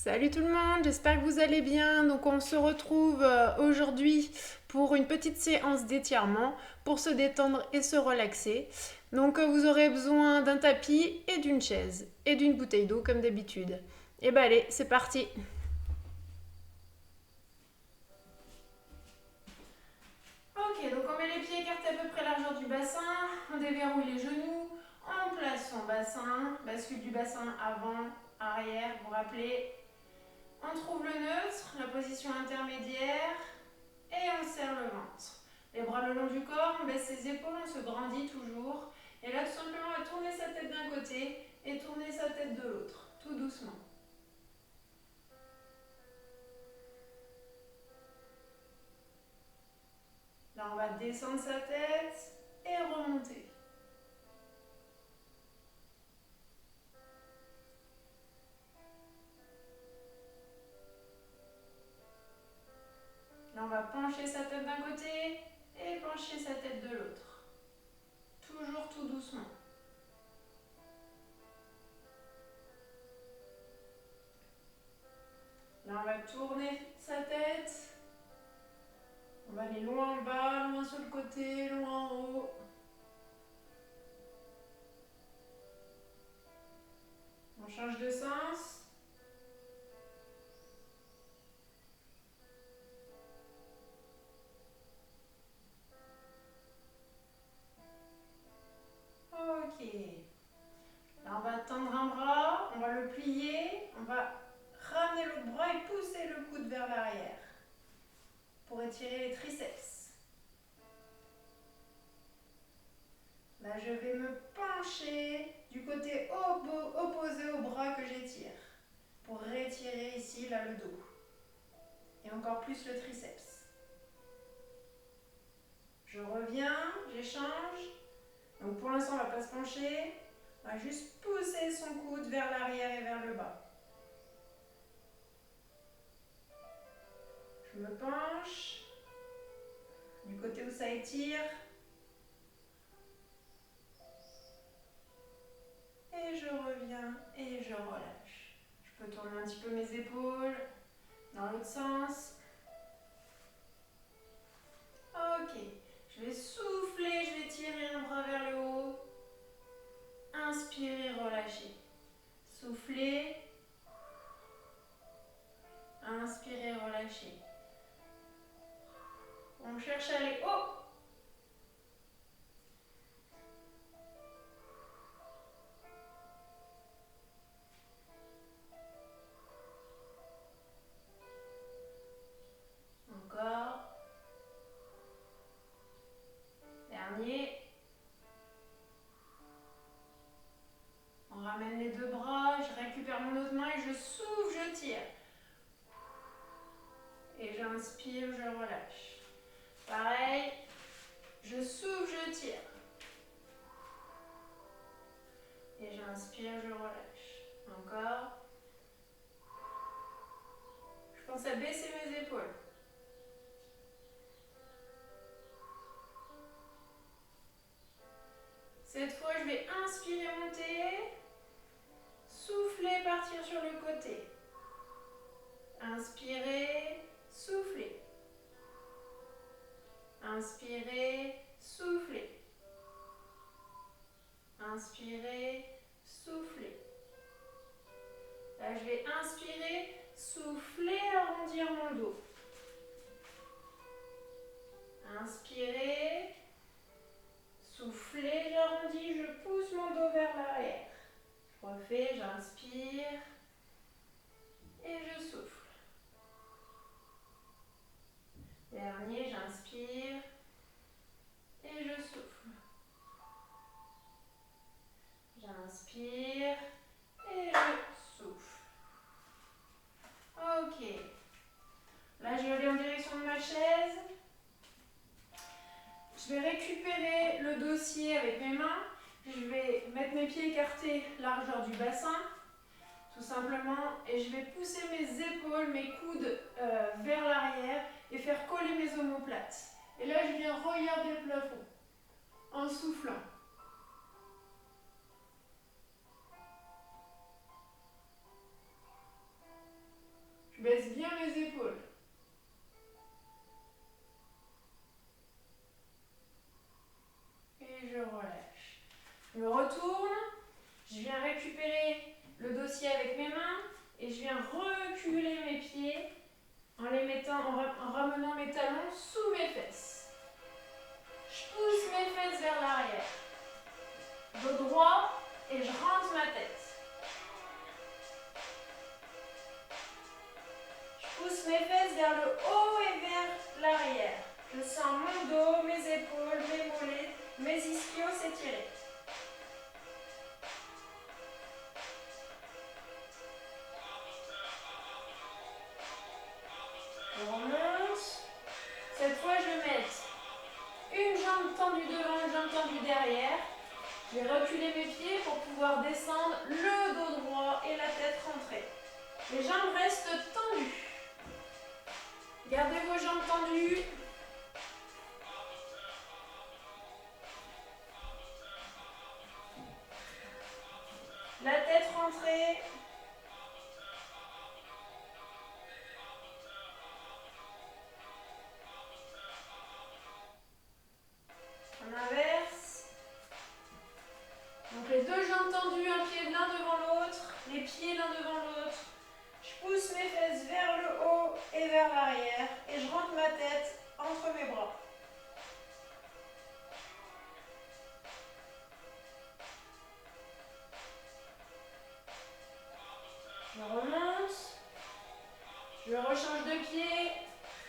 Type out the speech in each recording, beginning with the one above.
Salut tout le monde, j'espère que vous allez bien. Donc on se retrouve aujourd'hui pour une petite séance d'étirement pour se détendre et se relaxer. Donc vous aurez besoin d'un tapis et d'une chaise et d'une bouteille d'eau comme d'habitude. Et ben allez, c'est parti. Ok, donc on met les pieds écartés à peu près largeur du bassin, on déverrouille les genoux, on place son bassin, bascule du bassin avant, arrière, vous vous rappelez. On trouve le neutre, la position intermédiaire, et on serre le ventre. Les bras le long du corps, on baisse ses épaules, on se grandit toujours. Et là, tout simplement, on va tourner sa tête d'un côté et tourner sa tête de l'autre, tout doucement. Là, on va descendre sa tête et remonter. Là, on va pencher sa tête d'un côté et pencher sa tête de l'autre. Toujours tout doucement. Là, on va tourner sa tête. On va aller loin en bas, loin sur le côté, loin en haut. On change de sens. Ok. Là, on va tendre un bras, on va le plier, on va ramener l'autre bras et pousser le coude vers l'arrière pour étirer les triceps. Là, je vais me pencher du côté opposé au bras que j'étire pour rétirer ici, là, le dos. Et encore plus le triceps. Je reviens, j'échange. Donc pour l'instant, on ne va pas se pencher. On va juste pousser son coude vers l'arrière et vers le bas. Je me penche du côté où ça étire. Et je reviens et je relâche. Je peux tourner un petit peu mes épaules dans l'autre sens. Ok, je vais souffler, je vais tirer un bras vers le haut. Inspirez, relâchez. Soufflez. Inspirez, relâchez. On cherche à aller haut. Encore. Dernier. On ramène les deux bras, je récupère mon autre main et je souffle, je tire. Et j'inspire, je relâche. Pareil, je souffle, je tire. Et j'inspire, je relâche. Encore. Je pense à baisser mes épaules. Cette fois, je vais inspirer, monter. Souffler, partir sur le côté. Inspirez, soufflez. Inspirez, soufflez. Inspirez, soufflez. Là, je vais inspirer, souffler, arrondir mon dos. Inspirez, soufflez, j'arrondis, je pousse mon dos vers l'arrière. Je refais, j'inspire et je souffle. Dernier, j'inspire et je souffle. J'inspire et je souffle. Ok. Là, je vais aller en direction de ma chaise. Je vais récupérer le dossier avec mes mains. Je vais mettre mes pieds écartés largeur du bassin, tout simplement, et je vais pousser mes épaules, mes coudes vers l'arrière et faire coller mes omoplates. Et là, je viens regarder le plafond en soufflant. baisse bien mes épaules. Et je relâche. Je me retourne. Je viens récupérer le dossier avec mes mains et je viens reculer mes pieds en les mettant, en ramenant mes talons sous mes fesses. Je pousse mes fesses vers l'arrière. Dos droit et je rentre ma tête. Je pousse mes fesses vers le haut et vers l'arrière. Je sens mon dos, mes épaules, mes mollets, mes ischios s'étirer. Je remonte. Cette fois, je vais mettre une jambe tendue devant, une jambe tendue derrière. Je vais reculer mes pieds pour pouvoir descendre le dos droit et la tête rentrée. Les jambes restent tendues. Gardez vos jambes tendues. La tête rentrée. On inverse. Donc les deux jambes tendues, un pied l'un devant l'autre, les pieds l'un devant l'autre. Je pousse mes fesses vers le haut et vers l'arrière et je rentre ma tête entre mes bras. Je remonte. Je rechange de pied.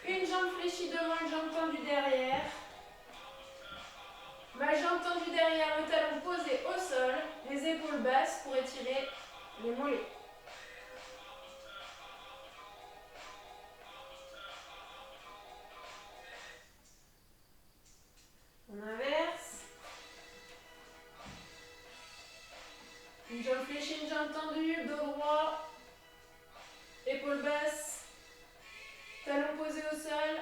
Une jambe fléchie devant, une jambe tendue derrière. Ma jambe tendue derrière, le talon posé au sol, les épaules basses pour étirer les mollets. On inverse. Une jambe fléchie, une jambe tendue, dos droit, épaules basses, talon posé au sol.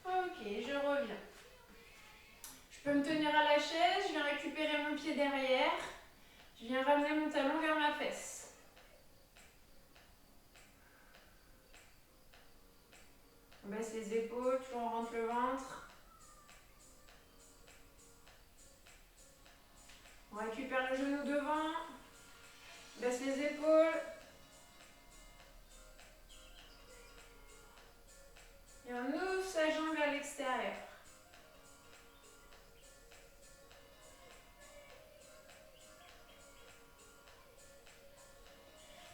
Ok, je reviens. Je peux me tenir à la chaise, je viens récupérer mon pied derrière, je viens ramener mon talon vers ma fesse. On baisse les épaules, toujours on rentre le ventre. On récupère le genou devant, baisse les épaules. Et on ouvre sa jambe vers l'extérieur.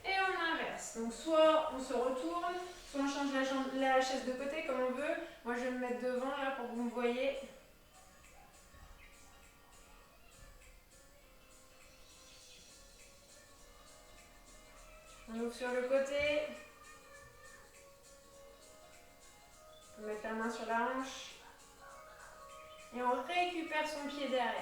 Et on inverse. Donc soit on se retourne, soit on change la chaise de côté comme on veut. Moi je vais me mettre devant là pour que vous me voyez. On ouvre sur le côté. On met la main sur la hanche. Et on récupère son pied derrière.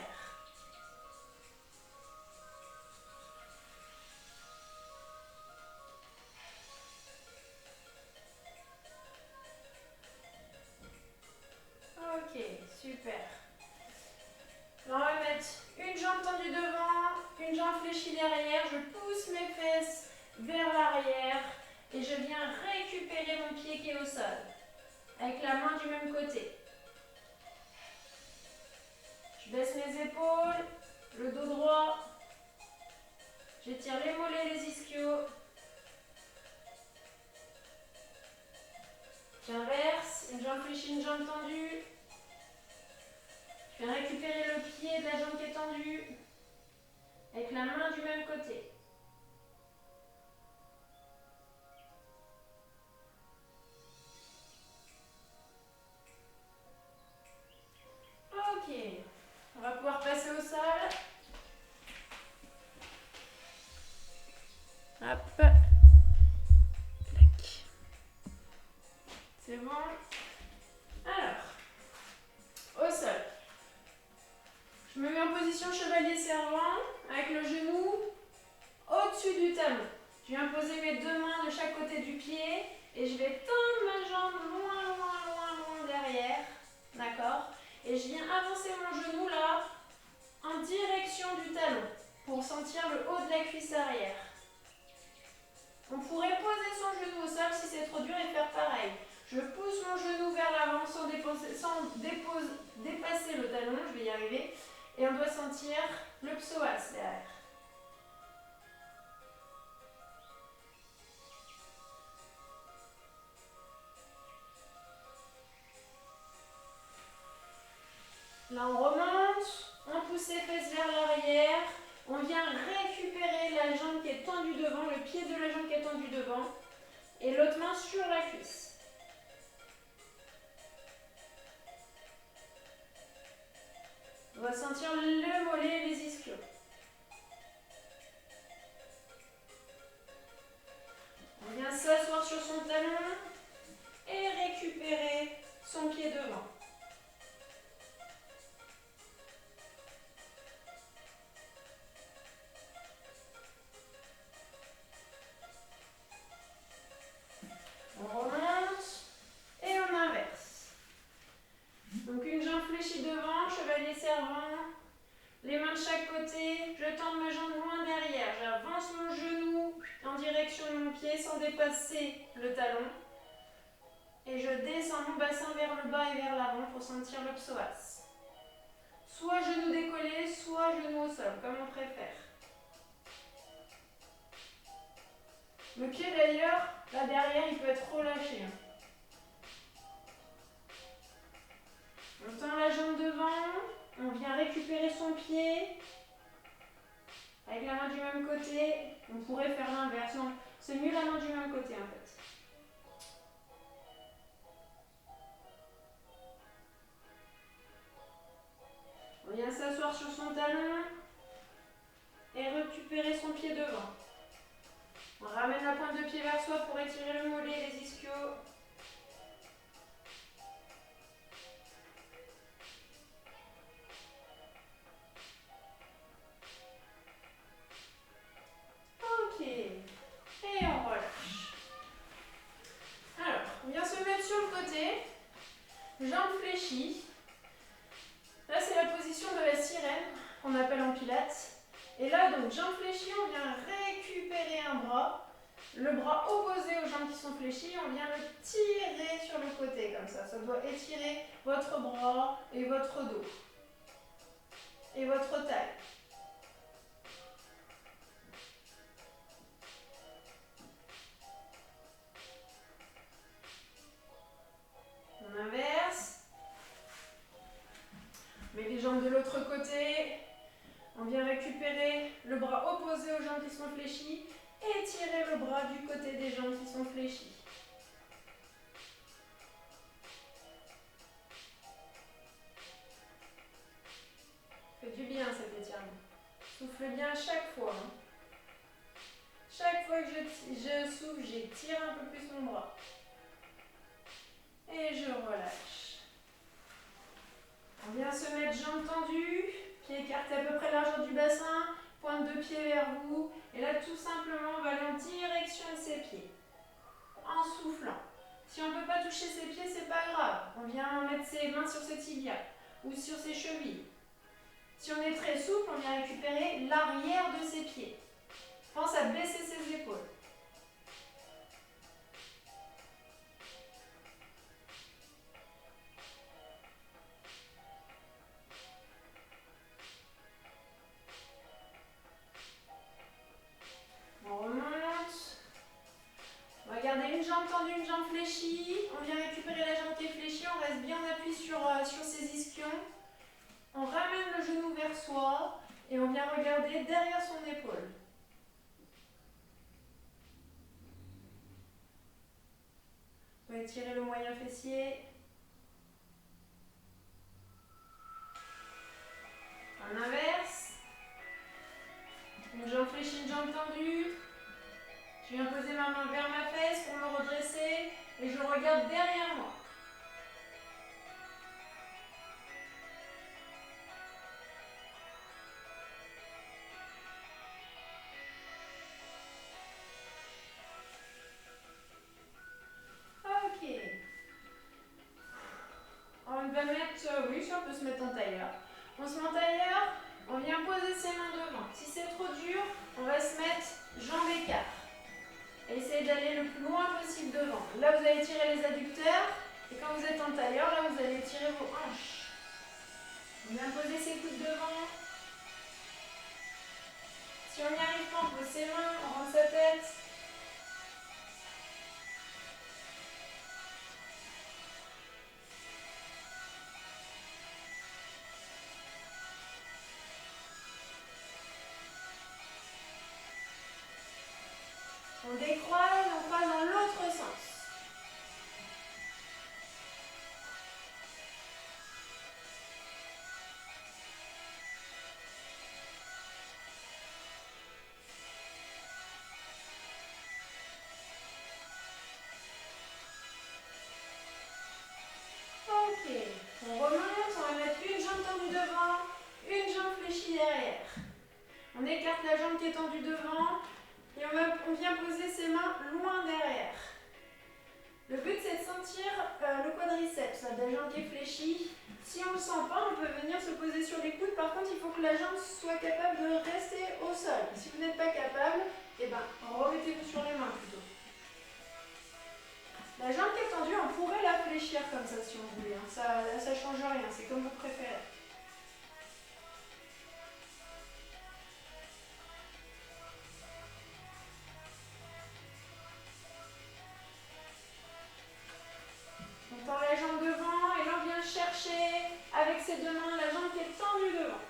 Ok, super. On va mettre une jambe tendue devant, une jambe fléchie derrière. Je pousse mes fesses vers l'arrière et je viens récupérer mon pied qui est au sol. Avec la main du même côté. Je baisse mes épaules, le dos droit. J'étire les mollets, les ischios. J'inverse, une jambe fléchie, une jambe tendue. Je viens récupérer le pied de la jambe qui est tendue. Avec la main du même côté. Ok, on va pouvoir passer au sol. Hop. C'est bon. Alors, au sol. Je me mets en position chevalier servant avec le genou au-dessus du talon. Je viens poser mes deux mains de chaque côté du pied et je vais tendre ma jambe loin derrière. D'accord? Et je viens avancer mon genou là en direction du cuisses arrière. On pourrait poser son genou au sol si c'est trop dur et faire pareil. Je pousse mon genou vers l'avant sans dépasser le talon, je vais y arriver. Et on doit sentir le psoas derrière. Là, on remonte, on pousse les fesses vers l'arrière. On vient récupérer la jambe qui est tendue devant, le pied de la jambe qui est tendu devant. Et l'autre main sur la cuisse. On va sentir le mollet et les ischios. On vient s'asseoir sur son talon et récupérer son pied devant. On remonte et on inverse. Donc une jambe fléchie devant, chevalier servant, les mains de chaque côté, je tends ma jambe loin derrière, j'avance mon genou en direction de mon pied sans dépasser le talon. Et je descends mon bassin vers le bas et vers l'avant pour sentir le psoas. Soit genou décollé, soit genou au sol, comme on préfère. Le pied d'ailleurs, là derrière, il peut être relâché. On tend la jambe devant, on vient récupérer son pied. Avec la main du même côté, on pourrait faire l'inverse. Non, c'est mieux la main du même côté en fait. On vient s'asseoir sur son talon et récupérer son pied devant. On ramène la pointe de pied vers soi pour étirer le mollet et les ischios. Ok. Et on relâche. Alors, on vient se mettre sur le côté. Jambes fléchies. Là, c'est la position de la sirène qu'on appelle en pilates. Et là, donc, jambes fléchies, on vient récupérer un bras. Le bras opposé aux jambes qui sont fléchies, on vient le tirer sur le côté comme ça. Ça doit étirer votre bras et votre dos. Et votre taille. On inverse. On met les jambes de l'autre côté. On vient récupérer le bras opposé aux jambes qui sont fléchies et tirer le bras du côté des jambes qui sont fléchies. Fait du bien cet étirement. Souffle bien à chaque fois. Chaque fois que je souffle, j'étire un peu plus mon bras. Et je relâche. On vient se mettre jambes tendues, pieds écartés à peu près largeur du bassin, pointe de pied vers vous. Et là, tout simplement, on va aller en direction de ses pieds. En soufflant. Si on ne peut pas toucher ses pieds, c'est pas grave. On vient mettre ses mains sur ses tibias ou sur ses chevilles. Si on est très souple, on vient récupérer l'arrière de ses pieds. Pense à baisser ses épaules. On remonte. On va garder une jambe tendue, une jambe fléchie. On vient récupérer la jambe qui est fléchie. On reste bien appuyé sur ses ischions. On ramène le genou vers soi et on vient regarder derrière son épaule. On va étirer le moyen fessier. En inverse. Une jambe fléchie, une jambe tendue. Je viens poser ma main vers ma fesse pour me redresser et je regarde derrière moi. Ok. On va mettre, oui, ça on peut se mettre en tailleur. On se met en tailleur, On vient poser ses mains devant. Si c'est trop dur, on va se mettre jambes écart. Essayez d'aller le plus loin possible devant. Là, vous allez tirer les adducteurs. Et quand vous êtes en tailleur, là, vous allez tirer vos hanches. On vient poser ses coudes devant. Si on n'y arrive pas, on pose ses mains, on rentre sa tête. On décroise, on passe dans l'autre sens. Ok, on remonte, on va mettre une jambe tendue devant, une jambe fléchie derrière. On écarte la jambe qui est tendue devant et on vient poser ses mains loin derrière. Le but c'est de sentir le quadriceps, la jambe qui est fléchie. Si on ne le sent pas, on peut venir se poser sur les coudes. Par contre, il faut que la jambe soit capable de rester au sol. Si vous n'êtes pas capable, eh ben, remettez-vous sur les mains plutôt. La jambe qui est tendue, on pourrait la fléchir comme ça si on voulait. Hein. Ça ne change rien, c'est comme vous préférez. On tend la jambe devant et là on vient chercher avec ses deux mains la jambe qui est tendue devant.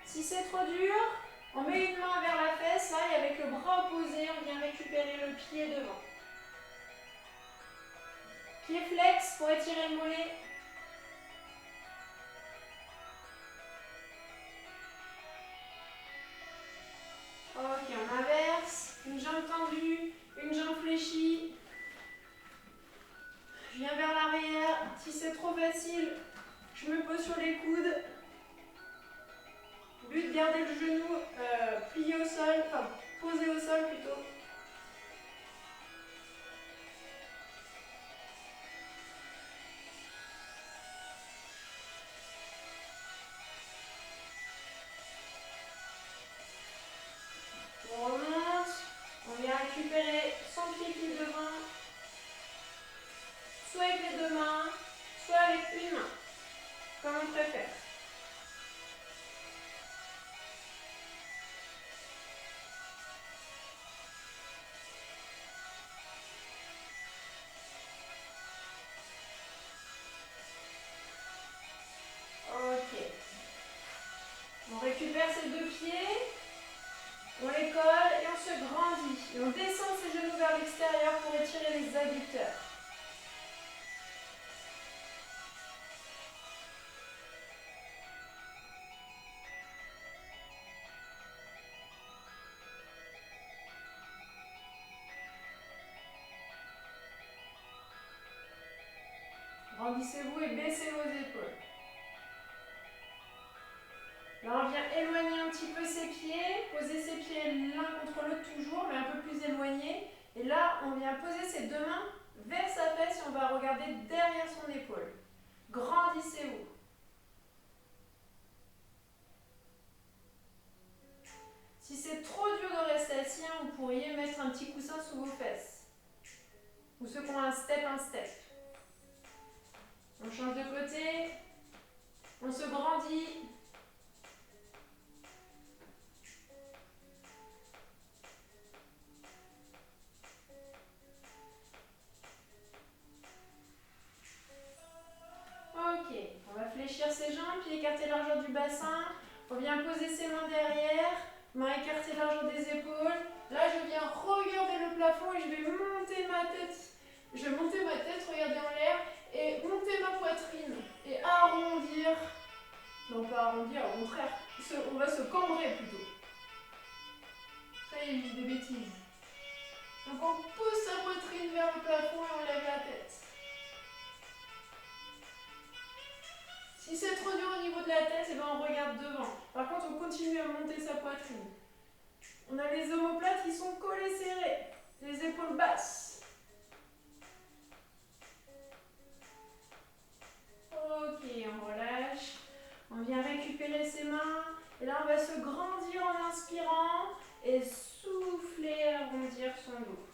Si c'est trop dur, on met une main vers la fesse là, et avec le bras opposé, on vient récupérer le pied devant. Pied flex pour étirer le mollet. Ok, on inverse. Une jambe tendue, une jambe fléchie. Je viens vers l'arrière. Si c'est trop facile, je me pose sur les coudes. But de garder le genou plié au sol, enfin posé au sol plutôt. On remonte, on vient récupérer son pied qui est devant, soit avec les deux mains, soit avec une main, comme on préfère. Ok. On récupère ces deux pieds, on les colle et on se grandit. Et on descend ses genoux vers l'extérieur pour étirer les adducteurs. Grandissez-vous et baissez vos épaules. Là, on vient éloigner un petit peu ses pieds, poser ses pieds l'un contre l'autre toujours, mais un peu plus éloigné. Et là, on vient poser ses deux mains vers sa fesse et on va regarder derrière son épaule. Grandissez-vous. Si c'est trop dur de rester assis, vous pourriez mettre un petit coussin sous vos fesses. Ou ceux qui ont un step. On change de côté, on se grandit. Ok, on va fléchir ses jambes, puis écarter largeur du bassin. On vient poser ses mains derrière, mains écartées largeur des épaules. Là, je viens regarder le plafond et je vais monter ma tête. Je vais monter ma tête, regarder en l'air et monter ma poitrine et arrondir. Non, pas arrondir, au contraire, on va se cambrer plutôt. Ça y est, j'ai des bêtises. Donc on pousse sa poitrine vers le plafond et on lève la tête. Si c'est trop dur au niveau de la tête, eh ben on regarde devant. Par contre, on continue à monter sa poitrine. On a les omoplates qui sont collés serrés, les épaules basses. Ok, on relâche. Et là, on va se grandir en inspirant et souffler, arrondir son dos.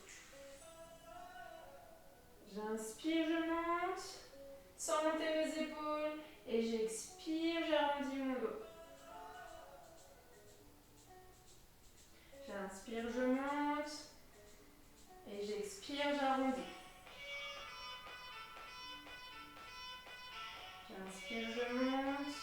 J'inspire, je monte, sans monter mes épaules. Et j'expire, j'arrondis mon dos. J'inspire, je monte. Et j'expire, j'arrondis. J'inspire, je monte.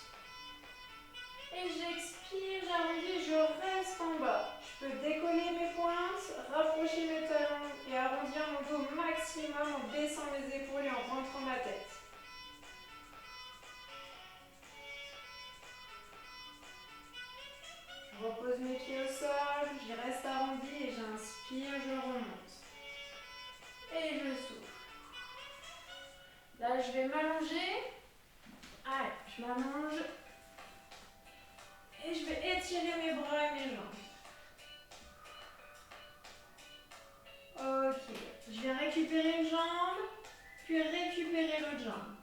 Et j'expire, j'arrondis, je reste en bas. Je peux décoller mes pointes, rapprocher mes talons et arrondir mon dos au maximum en baissant mes épaules et en rentrant ma tête. Je repose mes pieds au sol, j'y reste arrondi et j'inspire, je remonte. Et je souffle. Là, je vais m'allonger. Allez, je m'allonge. Et je vais étirer mes bras et mes jambes. Ok, je vais récupérer une jambe, puis récupérer l'autre jambe.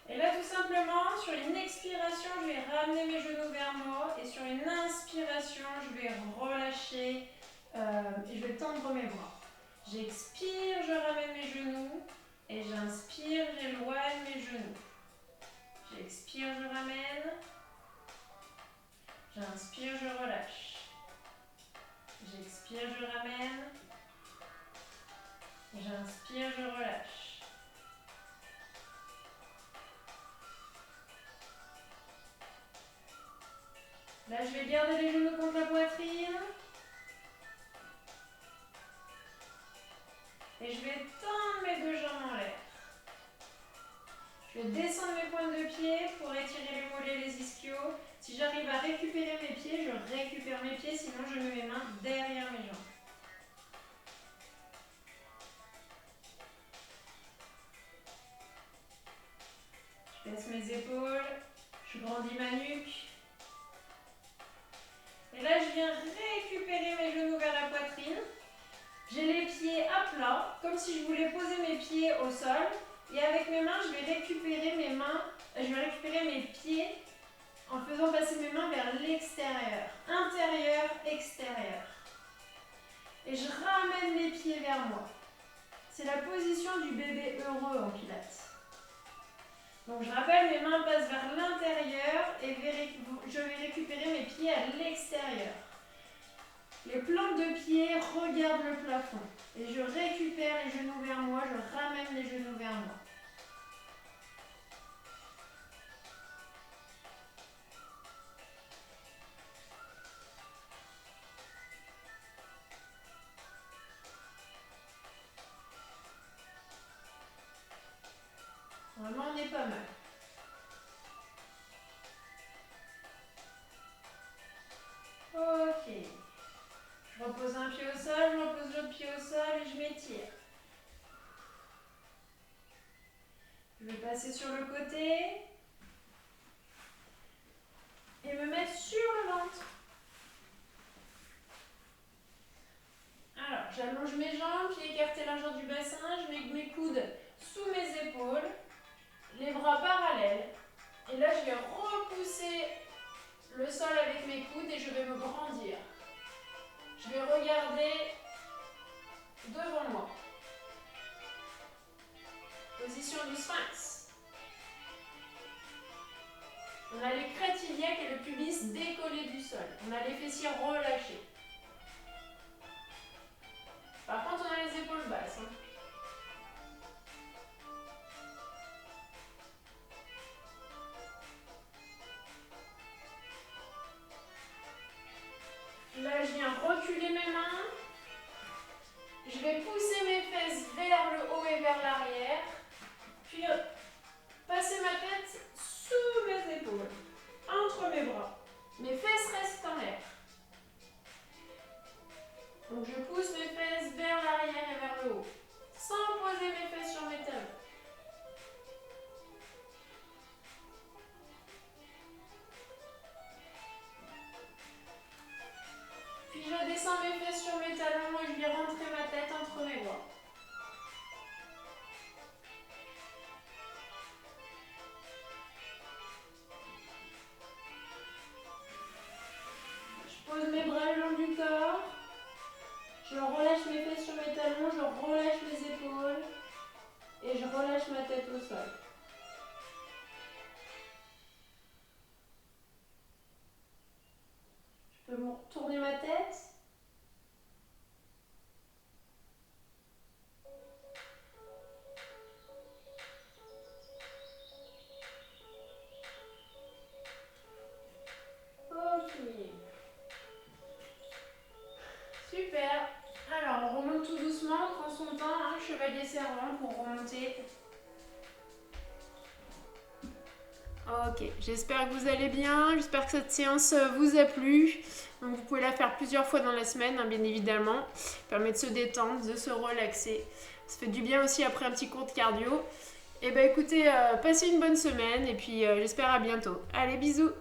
Et là, tout simplement, sur une expiration, je vais ramener mes genoux vers moi. Et sur une inspiration, je vais relâcher et je vais tendre mes bras. J'expire, je ramène mes genoux. Et j'inspire, j'éloigne mes genoux. J'expire, je ramène. J'inspire, je relâche. J'expire, je ramène. J'inspire, je relâche. Là, je vais garder les genoux contre la poitrine. Et je vais tendre mes deux jambes en l'air. Je vais descendre mes pointes de pied pour étirer les mollets et les ischios. Si j'arrive à récupérer mes pieds, je récupère mes pieds, sinon je mets mes mains derrière mes jambes. Je baisse mes épaules, je grandis ma nuque. Et là, je viens récupérer mes genoux vers la poitrine. J'ai les pieds à plat, comme si je voulais poser mes pieds au sol. Et avec mes mains, je vais récupérer mes pieds en faisant passer mes mains vers l'extérieur. Intérieur, extérieur. Et je ramène mes pieds vers moi. C'est la position du bébé heureux en pilates. Donc je rappelle, mes mains passent vers l'intérieur et je vais récupérer mes pieds à l'extérieur. Les plantes de pied regardent le plafond. Et je récupère les genoux vers moi, je ramène les genoux vers moi. Vraiment, on est pas mal. Ok. Je repose un pied au sol, je repose l'autre pied au sol et je m'étire. Je vais passer sur le côté et me mettre sur le ventre. Alors, j'allonge mes jambes, pieds écartés largeur du bassin, je mets mes coudes sous mes épaules, les bras parallèles. Et là, je vais repousser le sol avec mes coudes et je vais me grandir. Je vais regarder devant moi. Position du sphinx. On a les crêtes iliaques et le pubis décollé du sol. On a les fessiers relâchés. Par contre, on a les épaules basses. Là, je viens reculer mes mains. Je vais pousser mes fesses vers le haut et vers l'arrière. Puis passer ma tête sous mes épaules, entre mes bras. Mes fesses restent en l'air. Donc je pousse mes fesses vers l'arrière et vers le haut. et je relâche ma tête au sol. Je peux me tourner ma tête. Ok. Super. Alors, on remonte tout doucement, on prend son temps, hein, chevalier servant pour remonter. Ok, j'espère que vous allez bien, j'espère que cette séance vous a plu. Donc vous pouvez la faire plusieurs fois dans la semaine, hein, bien évidemment. Ça permet de se détendre, de se relaxer. Ça fait du bien aussi après un petit cours de cardio. Et ben écoutez, passez une bonne semaine et puis j'espère à bientôt. Allez, bisous!